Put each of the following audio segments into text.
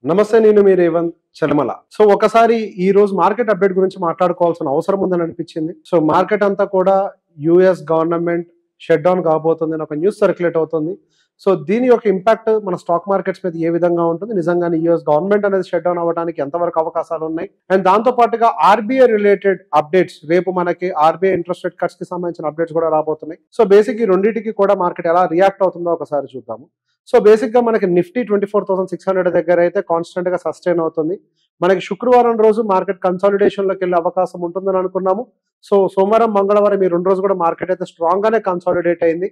నమస్తే. నేను మీ రేవంత్ చలమల. ఒకసారి ఈ రోజు మార్కెట్ అప్డేట్ గురించి మాట్లాడుకోవాల్సిన అవసరం ఉందని అనిపించింది. మార్కెట్ అంతా కూడా యూఎస్ గవర్నమెంట్ షట్ డౌన్ కాబోతుందని ఒక న్యూస్ సర్క్యులేట్ అవుతుంది. దీని యొక్క ఇంపాక్ట్ మన స్టాక్ మార్కెట్స్ మీద ఏ విధంగా ఉంటుంది? నిజంగానే యూఎస్ గవర్నమెంట్ అనేది షట్ డౌన్ అవ్వడానికి ఎంతవరకు అవకాశాలు ఉన్నాయి? అండ్ దాంతో పాటుగా ఆర్బీఐ రిలేటెడ్ అప్డేట్స్, రేపు మనకి ఆర్బీఐ ఇంట్రెస్ట్ రేట్ కట్స్ కి సంబంధించిన అప్డేట్స్ కూడా రాబోతున్నాయి. బేసిక్ ఈ రెండింటికి కూడా మార్కెట్ ఎలా రియాక్ట్ అవుతుందో ఒకసారి చూద్దాము. బేసిక్ గా మనకి నిఫ్టీ 24,600 దగ్గర అయితే కాన్స్టెంట్ గా సస్టైన్ అవుతుంది. మనకి శుక్రవారం రోజు మార్కెట్ కన్సాలిడేషన్ లోకి వెళ్ళే అవకాశం ఉంటుందని అనుకున్నాము. సోమవారం, మంగళవారం ఈ 2 రోజులు కూడా మార్కెట్ అయితే స్ట్రాంగ్ గానే కన్సాలిడేట్ అయింది.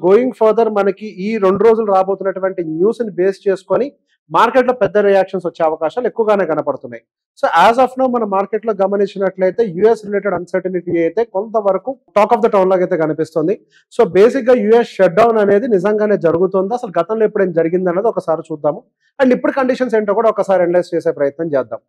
గోయింగ్ ఫర్దర్ మనకి ఈ 2 రోజులు రాబోతున్నటువంటి న్యూస్ ని బేస్ చేసుకొని మార్కెట్ లో పెద్ద రియాక్షన్స్ వచ్చే అవకాశాలు ఎక్కువగానే కనపడుతున్నాయి. యాజ్ ఆఫ్ నో మన మార్కెట్ లో గమనించినట్లయితే యుఎస్ రిలేటెడ్ అన్సర్టనిటీ అయితే కొంతవరకు టాక్ ఆఫ్ ద టౌన్ లాగా అయితే కనిపిస్తుంది. బేసిక్ గా యుఎస్ షట్ డౌన్ అనేది నిజంగానే జరుగుతుందా, అసలు గతంలో ఎప్పుడైనా జరిగింది అన్నది ఒకసారి చూద్దాము. అండ్ ఇప్పుడు కండిషన్స్ ఏంటో కూడా ఒకసారి అనలైజ్ చేసే ప్రయత్నం చేద్దాం.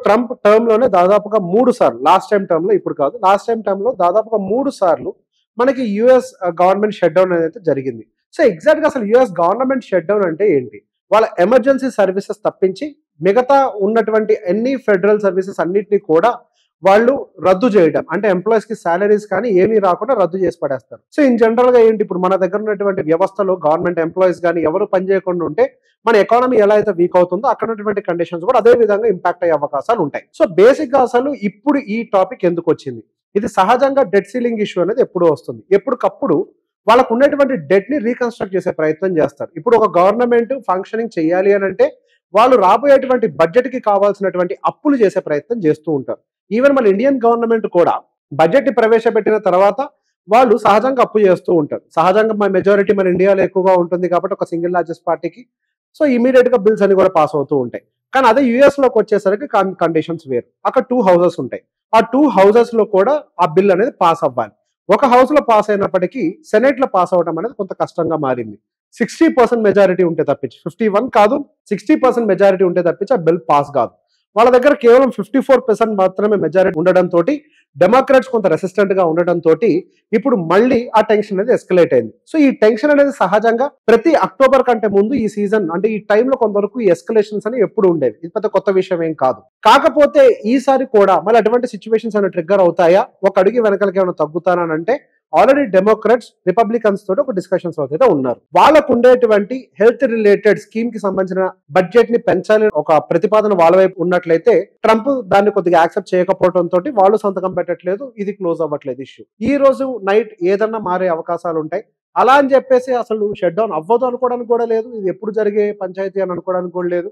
ట్రంప్ టర్మ్ లోనే దాదాపుగా 3 సార్లు, లాస్ట్ టైం టర్మ్ లో, ఇప్పుడు కాదు, లాస్ట్ టైం టర్మ్ లో దాదాపుగా 3 సార్లు మనకి యుఎస్ గవర్నమెంట్ షట్ డౌన్ అనేది జరిగింది. ఎగ్జాక్ట్ గా అసలు యుఎస్ గవర్నమెంట్ షట్ డౌన్ అంటే ఏంటి? వాళ్ళ ఎమర్జెన్సీ సర్వీసెస్ తప్పించి మిగతా ఉన్నటువంటి ఎన్ని ఫెడరల్ సర్వీసెస్ అన్నిటిని కూడా వాళ్ళు రద్దు చేయడం, అంటే ఎంప్లాయీస్ కి సాలరీస్ కానీ ఏమీ రాకుండా రద్దు చేసి పడేస్తారు. ఇన్ జనరల్ గా ఏంటి, ఇప్పుడు మన దగ్గర ఉన్నటువంటి వ్యవస్థలో గవర్నమెంట్ ఎంప్లాయీస్ కానీ ఎవరు పని చేయకుండా ఉంటే మన ఎకానమీ ఎలా అయితే వీక్ అవుతుందో అక్కడ ఉన్నటువంటి కండిషన్స్ కూడా అదే విధంగా ఇంపాక్ట్ అయ్యే అవకాశాలు ఉంటాయి. బేసిక్ గా అసలు ఇప్పుడు ఈ టాపిక్ ఎందుకు వచ్చింది? ఇది సహజంగా డెట్ సీలింగ్ ఇష్యూ అనేది ఎప్పుడూ వస్తుంది. ఎప్పటికప్పుడు వాళ్ళకు ఉన్నటువంటి డెట్ ని రీకన్స్ట్రక్ట్ చేసే ప్రయత్నం చేస్తారు. ఇప్పుడు ఒక గవర్నమెంట్ ఫంక్షనింగ్ చేయాలి అని అంటే వాళ్ళు రాబోయేటువంటి బడ్జెట్ కి కావాల్సినటువంటి అప్పులు చేసే ప్రయత్నం చేస్తూ ఉంటారు. ఈవెన్ మన ఇండియన్ గవర్నమెంట్ కూడా బడ్జెట్ ని ప్రవేశపెట్టిన తర్వాత వాళ్ళు సహజంగా అప్పు చేస్తూ ఉంటారు. సహజంగా మన మెజారిటీ మన ఇండియాలో ఎక్కువగా ఉంటుంది కాబట్టి ఒక సింగిల్ లార్జెస్ట్ పార్టీకి ఇమీడియట్ గా బిల్స్ అని కూడా పాస్ అవుతూ ఉంటాయి. కానీ అదే యుఎస్ లోకి వచ్చేసరికి కండిషన్స్ వేరు. అక్కడ 2 హౌసెస్ ఉంటాయి. ఆ 2 హౌసెస్ లో కూడా ఆ బిల్ అనేది పాస్ అవ్వాలి. ఒక హౌస్ లో పాస్ అయినప్పటికీ సెనెట్ లో పాస్ అవడం అనేది కొంత కష్టంగా మారింది. 60% మెజారిటీ ఉంటే తప్పించి, 51 కాదు, 60% మెజారిటీ ఉంటే తప్పించి ఆ బిల్ పాస్ కాదు. వాళ్ళ దగ్గర కేవలం 54% మాత్రమే మెజారిటీ ఉండడంతో డెమోక్రాట్స్ కొంత రెసిస్టెంట్ గా ఉండడంతో ఇప్పుడు మళ్ళీ ఆ టెన్షన్ అనేది ఎస్కలేట్ అయింది. ఈ టెన్షన్ అనేది సహజంగా ప్రతి అక్టోబర్ కంటే ముందు ఈ సీజన్, అంటే ఈ టైంలో కొంతవరకు ఈ ఎస్కలేషన్స్ అని ఎప్పుడు ఉండేవి. ఇది పెద్ద కొత్త విషయం ఏం కాదు. కాకపోతే ఈసారి కూడా మళ్ళీ అటువంటి సిచ్యువేషన్స్ అనేవి ట్రిగ్గర్ అవుతాయా, ఒక అడుగు వెనకలకి ఏమైనా తగ్గుతానంటే ఆల్రెడీ డెమోక్రాట్స్ రిపబ్లికన్స్ తోటి ఒక డిస్కషన్స్ అయితే ఉన్నారు. వాళ్ళకు ఉండేటువంటి హెల్త్ రిలేటెడ్ స్కీమ్ కి సంబంధించిన బడ్జెట్ ని పెంచాలి ఒక ప్రతిపాదన వాళ్ళ వైపు ఉన్నట్లయితే ట్రంప్ దాన్ని కొద్దిగా యాక్సెప్ట్ చేయకపోవడంతో వాళ్ళు సంతకం పెట్టట్లేదు. ఇది క్లోజ్ అవ్వట్లేదు ఇష్యూ. ఈ రోజు నైట్ ఏదన్నా మారే అవకాశాలు ఉంటాయి. అలా అని చెప్పేసి అసలు షట్ డౌన్ అవ్వదు అనుకోవడానికి కూడా లేదు. ఇది ఎప్పుడు జరిగే పంచాయతీ అని అనుకోవడానికి కూడా లేదు.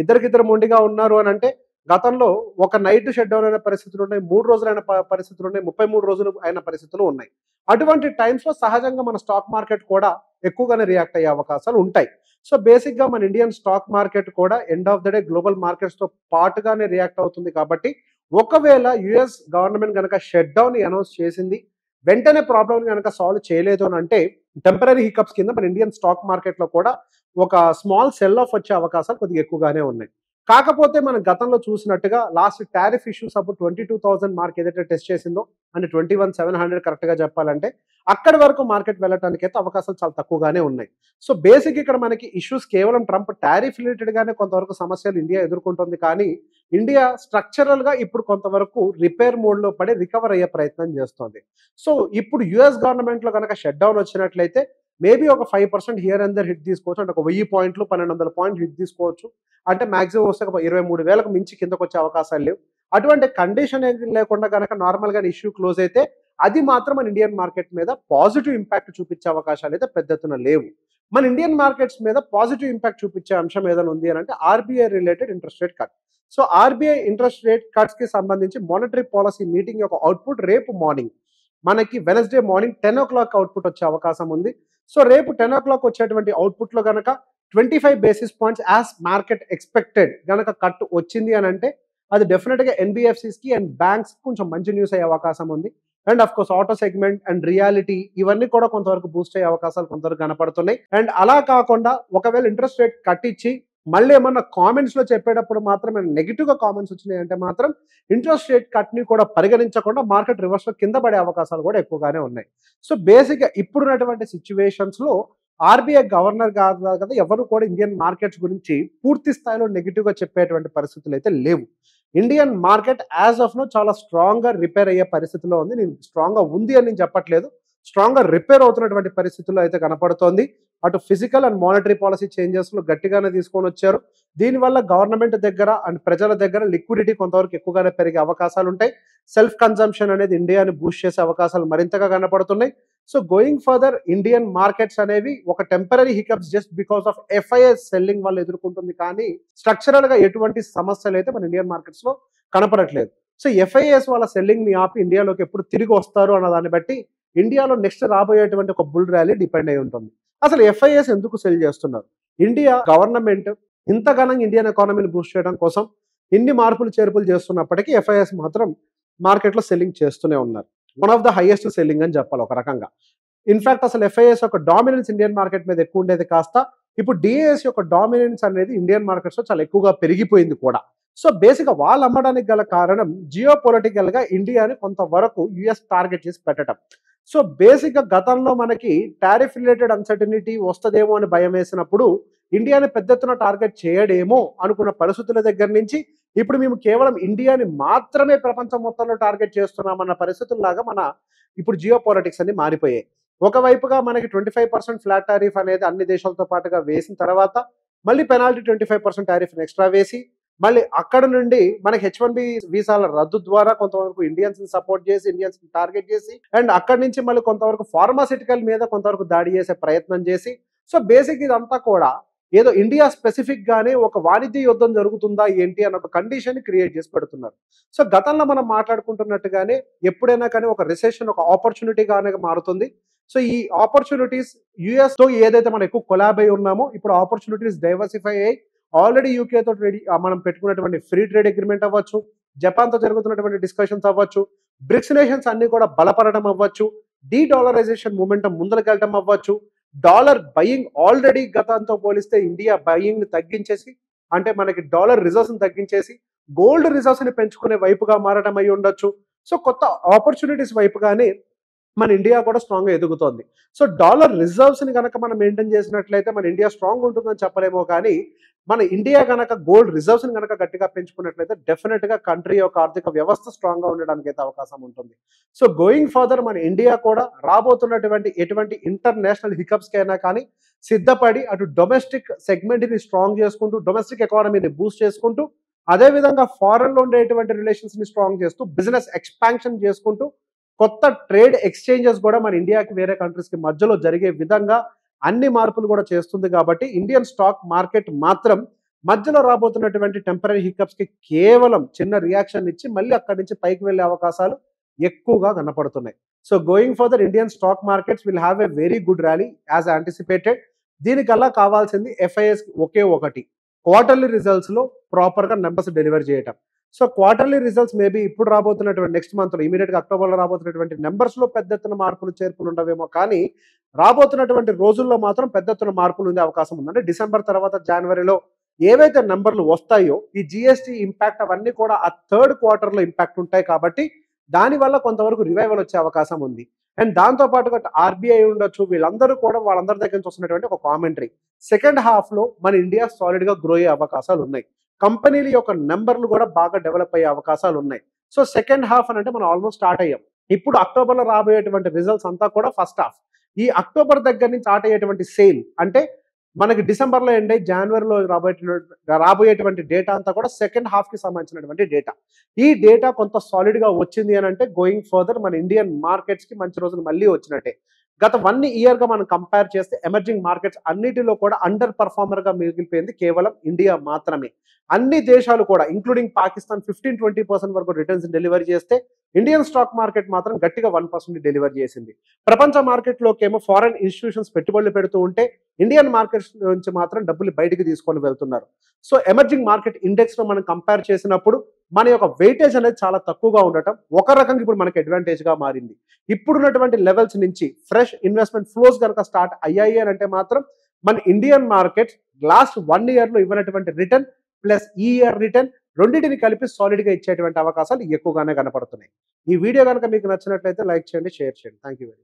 ఇద్దరికిద్దరు మొండిగా ఉన్నారు అని అంటే గతంలో ఒక నైట్ షట్ డౌన్ అయిన పరిస్థితులు ఉన్నాయి, 3 రోజులైన పరిస్థితులు ఉన్నాయి, 33 రోజులు అయిన పరిస్థితులు ఉన్నాయి. అటువంటి టైమ్స్ లో సహజంగా మన స్టాక్ మార్కెట్ కూడా ఎక్కువగానే రియాక్ట్ అయ్యే అవకాశాలు ఉంటాయి. బేసిక్ గా మన ఇండియన్ స్టాక్ మార్కెట్ కూడా end of the day global markets తో పాటుగానే రియాక్ట్ అవుతుంది. కాబట్టి ఒకవేళ యుఎస్ గవర్నమెంట్ కనుక షట్ డౌన్ అనౌన్స్ చేసింది, వెంటనే ప్రాబ్లమ్ కనుక సాల్వ్ చేయలేదు అని అంటే టెంపరీ హికప్స్ కింద మన ఇండియన్ స్టాక్ మార్కెట్ లో కూడా ఒక స్మాల్ సెల్ ఆఫ్ వచ్చే అవకాశాలు కొద్దిగా ఎక్కువగానే ఉన్నాయి. కాకపోతే మనం గతంలో చూసినట్టుగా లాస్ట్ టారిఫ్ ఇష్యూస్ అప్పుడు 22,000 మార్క్ ఏదైతే టెస్ట్ చేసిందో, అంటే 21,700 కరెక్ట్ గా చెప్పాలంటే అక్కడి వరకు మార్కెట్ వెళ్ళడానికి అయితే అవకాశాలు చాలా తక్కువగానే ఉన్నాయి. బేసిక్ ఇక్కడ మనకి ఇష్యూస్ కేవలం ట్రంప్ టారిఫ్ రిలేటెడ్ గానే కొంతవరకు సమస్యలు ఇండియా ఎదుర్కొంటుంది. కానీ ఇండియా స్ట్రక్చరల్ గా ఇప్పుడు కొంతవరకు రిపేర్ మోడ్ లో పడి రికవర్ అయ్యే ప్రయత్నం చేస్తోంది. ఇప్పుడు యుఎస్ గవర్నమెంట్ లో కనుక షట్ డౌన్ వచ్చినట్లయితే మేబీ ఒక 5% హియర్ అండ్ దర్ హిట్ తీసుకోవచ్చు. అంటే ఒక 1000 పాయింట్లు, 1200 పాయింట్లు హిట్ తీసుకోవచ్చు. అంటే మాక్సిమం వస్తే 23,000కు మించి కిందకు వచ్చే అవకాశాలు లేవు. అటువంటి కండిషన్ లేకుండా కనుక నార్మల్ గా ఇష్యూ క్లోజ్ అయితే అది మాత్రం మన ఇండియన్ మార్కెట్ మీద పాజిటివ్ ఇంపాక్ట్ చూపించే అవకాశాలు అయితే పెద్ద ఎత్తున లేవు. మన ఇండియన్ మార్కెట్స్ మీద పాజిటివ్ ఇంపాక్ట్ చూపించే అంశం ఏదైనా ఉంది అని అంటే RBI related interest rate cut. RBI interest rate cuts కి సంబంధించి మానిటరీ పాలసీ మీటింగ్ యొక్క అవుట్పుట్ రేపు మార్నింగ్ మనకి వెనస్డే మార్నింగ్ 10 o'clock అవుట్పుట్ వచ్చే అవకాశం ఉంది. రేపు 10 o'clock వచ్చేటువంటి అవుట్పుట్ లో గనక 25 basis points as market expected గనక కట్ వచ్చింది అని అంటే అది డెఫినెట్ గా ఎన్బిఎఫ్సిస్ కి అండ్ బ్యాంక్స్ కొంచెం మంచి న్యూస్ అయ్యే అవకాశం ఉంది. And of course auto segment and reality ఇవన్నీ కూడా కొంతవరకు బూస్ట్ అయ్యే అవకాశాలు కొంతవరకు కనపడుతున్నాయి. అండ్ అలా కాకుండా ఒకవేళ ఇంట్రెస్ట్ రేట్ కట్ ఇచ్చి మళ్ళీ ఏమన్నా కామెంట్స్ లో చెప్పేటప్పుడు మాత్రం నెగిటివ్ గా కామెంట్స్ వచ్చినాయి అంటే మాత్రం ఇంట్రెస్ట్ రేట్ కట్ ని కూడా పరిగణించకుండా మార్కెట్ రివర్స్ లో కింద పడే అవకాశాలు కూడా ఎక్కువగానే ఉన్నాయి. బేసిక్ గా ఇప్పుడున్నటువంటి సిచ్యువేషన్స్ లో ఆర్బీఐ గవర్నర్ కాదు కదా ఎవరు కూడా ఇండియన్ మార్కెట్స్ గురించి పూర్తి స్థాయిలో నెగిటివ్గా చెప్పేటువంటి పరిస్థితులు అయితే లేవు. Indian market as of now చాలా స్ట్రాంగ్గా రిపేర్ అయ్యే పరిస్థితిలో ఉంది. నేను స్ట్రాంగ్గా ఉంది అని నేను చెప్పట్లేదు. స్ట్రాంగ్గా రిపేర్ అవుతున్నటువంటి పరిస్థితుల్లో అయితే కనపడుతోంది. అటు ఫిజికల్ అండ్ మానిటరీ పాలసీ చేంజెస్‌లో గట్టిగానే తీసుకొని వచ్చారు. దీనివల్ల గవర్నమెంట్ దగ్గర అండ్ ప్రజల దగ్గర లిక్విడిటీ కొంతవరకు ఎక్కువగానే పెరిగే అవకాశాలుంటాయి. సెల్ఫ్ కన్జంప్షన్ అనేది ఇండియాని బూస్ట్ చేసే అవకాశాలు మరింతగా కనపడుతున్నాయి. So going further Indian markets అనేవి ఒక temporary hiccups just because of FIs selling వల్ల ఎదుర్కొంటుంది కానీ స్ట్రక్చరల్‌గా ఎటువంటి సమస్యలైతే మన ఇండియన్ మార్కెట్స్‌లో కనపడట్లేదు. సో ఎఫ్ఐఎస్ వాళ్ళ సెల్లింగ్‌ని ఆపి ఇండియాలోకి ఎప్పుడు తిరిగి వస్తారు అన్న దాన్ని బట్టి ఇండియాలో నెక్స్ట్ రాబోయేటువంటి ఒక బుల్ ర్యాలీ డిపెండ్ అయి ఉంటుంది. అసలు ఎఫ్ఐఎస్ ఎందుకు సెల్ చేస్తున్నారు? ఇండియా గవర్నమెంట్ ఇంతగానం ఇండియన్ ఎకానమీని బూస్ట్ చేయడం కోసం ఇన్ని మార్పులు చేర్పులు చేస్తున్నప్పటికీ ఎఫ్ఐఎస్ మాత్రం మార్కెట్‌లో సెల్లింగ్ చేస్తూనే ఉన్నారు. One of the highest selling అని చెప్పాలి ఒక రకంగా. ఇన్‌ఫాక్ట్ అసలు ఎఫ్ఐఎస్ యొక్క డామినెన్స్ ఇండియన్ మార్కెట్ మీద ఎక్కువ ఉండేది కాస్త ఇప్పుడు డిఏఎస్ యొక్క డామినెన్స్ అనేది ఇండియన్ మార్కెట్స్‌లో చాలా ఎక్కువగా పెరిగిపోయింది కూడా. సో బేసిక్‌గా వాళ్ళు అమ్మడానికి గల కారణం జియోపొలిటికల్‌గా ఇండియాని కొంతవరకు యూఎస్ టార్గెట్ చేసి పెట్టడం. సో బేసిక్‌గా గతంలో మనకి టారిఫ్ రిలేటెడ్ అన్‌సర్టెనిటీ వస్తదేమో అని భయమేసినప్పుడు ఇండియాని పెద్ద ఎత్తున టార్గెట్ చేయడేమో అనుకున్న పరిస్థితుల దగ్గర నుంచి ఇప్పుడు మేము కేవలం ఇండియాని మాత్రమే ప్రపంచం మొత్తంలో టార్గెట్ చేస్తున్నామన్న పరిస్థితుల్లాగా మన ఇప్పుడు జియోపాలిటిక్స్ అన్ని మారిపోయాయి. ఒకవైపుగా మనకి 25% ఫ్లాట్ టారిఫ్ అనేది అన్ని దేశాలతో పాటుగా వేసిన తర్వాత మళ్ళీ పెనాల్టీ 25% టారిఫ్‌ని ఎక్స్‌ట్రా వేసి మళ్ళీ అక్కడ నుండి మనకి హెచ్-1బీ వీసాల రద్దు ద్వారా కొంతవరకు ఇండియన్స్‌ని సపోర్ట్ చేసి, ఇండియన్స్‌ని టార్గెట్ చేసి అండ్ అక్కడి నుంచి మళ్ళీ కొంతవరకు ఫార్మాస్యూటికల్ మీద కొంతవరకు దాడి చేసే ప్రయత్నం చేసి సో బేసిక్ ఇదంతా కూడా ఏదో ఇండియా స్పెసిఫిక్‌గానే ఒక వాణిజ్య యుద్ధం జరుగుతుందా ఏంటి అన్న ఒక కండిషన్‌ని క్రియేట్ చేసి పెడుతున్నారు. సో గతంలో మనం మాట్లాడుకుంటున్నట్టుగానే ఎప్పుడైనా కానీ ఒక రిసెషన్ ఒక ఆపర్చునిటీగానే మారుతుంది. సో ఈ ఆపర్చునిటీస్ యూఎస్‌తో ఏదైతే మనం ఎక్కువ కొలాబ్ అయి ఉన్నామో ఇప్పుడు ఆపర్చునిటీస్ డైవర్సిఫై అయ్యి ఆల్రెడీ యూకేతో మనం పెట్టుకున్నటువంటి ఫ్రీ ట్రేడ్ అగ్రీమెంట్ అవ్వచ్చు, జపాన్‌తో జరుగుతున్నటువంటి డిస్కషన్స్ అవ్వచ్చు, బ్రిక్స్ నేషన్స్ అన్నీ కూడా బలపడడం అవ్వచ్చు, డీ డాలరైజేషన్ మూవ్‌మెంటం ముందలకెళ్ళటం అవ్వచ్చు, డాలర్ బయింగ్ ఆల్రెడీ గతంతో పోలిస్తే ఇండియా బయింగ్‌ని తగ్గించేసి అంటే మనకి డాలర్ రిజర్వ్స్‌ని తగ్గించేసి గోల్డ్ రిజర్వ్స్‌ని పెంచుకునే వైపుగా మారడం అయ్యి ఉండొచ్చు. సో కొత్త ఆపర్చునిటీస్ వైపుగానే మన ఇండియా కూడా స్ట్రాంగ్‌గా ఎదుగుతోంది. సో డాలర్ రిజర్వ్స్‌ని గనక మనం మెయింటైన్ చేసినట్లయితే మన ఇండియా స్ట్రాంగ్ ఉంటుందని చెప్పలేమో కానీ, మన ఇండియా గనక గోల్డ్ రిజర్వ్స్‌ని గనక గట్టిగా పెంచుకున్నట్లయితే డెఫినిట్‌గా కంట్రీ యొక్క ఆర్థిక వ్యవస్థ స్ట్రాంగ్‌గా ఉండడానికైతే అవకాశం ఉంటుంది. సో గోయింగ్ ఫర్దర్ మన ఇండియా కూడా రాబోతున్నటువంటి ఎటువంటి ఇంటర్నేషనల్ హికప్స్‌కైనా కానీ సిద్ధపడి అటు డొమెస్టిక్ సెగ్మెంట్‌ని స్ట్రాంగ్ చేసుకుంటూ, డొమెస్టిక్ ఎకానమీని బూస్ట్ చేసుకుంటూ, అదే విధంగా ఫారెన్‌లో ఉండేటువంటి రిలేషన్స్‌ని స్ట్రాంగ్ చేస్తూ, బిజినెస్ ఎక్స్‌పాన్షన్ చేసుకుంటూ కొత్త ట్రేడ్ ఎక్స్చేంజెస్ కూడా మన ఇండియాకి వేరే కంట్రీస్‌కి మధ్యలో జరిగే విధంగా అన్ని మార్పులు కూడా చేస్తుంది కాబట్టి ఇండియన్ స్టాక్ మార్కెట్ మాత్రం మధ్యలో రాబోతున్నటువంటి టెంపరరీ హికప్స్‌కి కేవలం చిన్న రియాక్షన్ ఇచ్చి మళ్ళీ అక్కడి నుంచి పైకి వెళ్ళే అవకాశాలు ఎక్కువగా కనపడుతున్నాయి. So going further Indian stock markets will have a very good rally as anticipated. దీనికల్లా కావాల్సింది ఎఫ్ఐఎస్ ఒకే ఒకటి క్వార్టర్లీ రిజల్ట్స్‌లో ప్రాపర్‌గా నంబర్స్ డెలివర్ చేయటం. సో క్వార్టర్లీ రిజల్ట్స్ మేబీ ఇప్పుడు రాబోతున్నటువంటి నెక్స్ట్ మంత్‌లో ఇమ్మీడియేట్‌గా అక్టోబర్‌లో రాబోతున్నటువంటి నంబర్స్‌లో పెద్ద ఎత్తున మార్పులు చేర్పులు ఉండవేమో కానీ, రాబోతున్నటువంటి రోజుల్లో మాత్రం పెద్ద ఎత్తున మార్పులు ఉండే అవకాశం ఉంది. అంటే డిసెంబర్ తర్వాత జనవరిలో ఏవైతే నంబర్‌లు వస్తాయో ఈ జీఎస్టీ ఇంపాక్ట్ అవన్నీ కూడా ఆ థర్డ్ క్వార్టర్‌లో ఇంపాక్ట్ ఉంటాయి కాబట్టి, దానివల్ల కొంతవరకు రివైవల్ వచ్చే అవకాశం ఉంది. అండ్ దాంతో పాటుగా ఆర్బీఐ ఉండొచ్చు వీళ్ళందరూ కూడా వాళ్ళందరి దగ్గర నుంచి వస్తున్నటువంటి ఒక కామెంటరీ. సెకండ్ హాఫ్‌లో మన ఇండియా సాలిడ్‌గా గ్రో అయ్యే అవకాశాలు ఉన్నాయి. కంపెనీల యొక్క నంబర్‌లు కూడా బాగా డెవలప్ అయ్యే అవకాశాలు ఉన్నాయి. సో సెకండ్ హాఫ్ అనంటే మనం ఆల్మోస్ట్ స్టార్ట్ అయ్యాం. ఇప్పుడు అక్టోబర్‌లో రాబోయేటువంటి రిజల్ట్స్ అంతా కూడా ఫస్ట్ హాఫ్. ఈ అక్టోబర్ దగ్గర నుంచి స్టార్ట్ అయ్యేటువంటి సేల్ అంటే మనకి డిసెంబర్‌లో ఎండ్ అయ్యి జనవరిలో రాబోయేటువంటి డేటా అంతా కూడా సెకండ్ హాఫ్‌కి సంబంధించినటువంటి డేటా. ఈ డేటా కొంత సాలిడ్‌గా వచ్చింది అనంటే గోయింగ్ ఫర్దర్ మన ఇండియన్ మార్కెట్స్‌కి మంచి రోజులు మళ్ళీ వచ్చినట్టే. గత 1 ఇయర్‌గా మనం కంపేర్ చేస్తే ఎమర్జింగ్ మార్కెట్స్ అన్నిటిలో కూడా అండర్ పెర్ఫార్మర్‌గా మిగిలిపోయింది కేవలం ఇండియా మాత్రమే. అన్ని దేశాలు కూడా ఇంక్లూడింగ్ పాకిస్తాన్ 15-20% వరకు రిటర్న్స్ డెలివరీ చేస్తే ఇండియన్ స్టాక్ మార్కెట్ మాత్రం గట్టిగా 1% డెలివర్ చేసింది. ప్రపంచ మార్కెట్‌లోకేమో ఫారెన్ ఇన్‌స్టిట్యూషన్స్ పెట్టుబడులు పెడుతూ ఉంటే ఇండియన్ మార్కెట్స్ నుంచి మాత్రం డబ్బులు బయటికి తీసుకొని వెళ్తున్నారు. సో ఎమర్జింగ్ మార్కెట్ ఇండెక్స్‌లో మనం కంపేర్ చేసినప్పుడు మన యొక్క వెయిటేజ్ అనేది చాలా తక్కువగా ఉండటం ఒక రకంగా ఇప్పుడు మనకి అడ్వాంటేజ్‌గా మారింది. ఇప్పుడున్నటువంటి లెవెల్స్ నుంచి ఫ్రెష్ ఇన్వెస్ట్‌మెంట్ ఫ్లోస్ గనక స్టార్ట్ అయ్యాయి అనంటే మాత్రం మన ఇండియన్ మార్కెట్ లాస్ట్ 1 ఇయర్‌లో ఇవ్వనటువంటి రిటర్న్ ప్లస్ ఈ ఇయర్ రిటర్న్ రెండిటిని కలిపి సాలిడ్‌గా ఇచ్చేటువంటి అవకాశాలు ఎక్కువగానే కనపడుతున్నాయి. ఈ వీడియో గనక మీకు నచ్చినట్లయితే లైక్ చేయండి, షేర్ చేయండి. Thank you very much.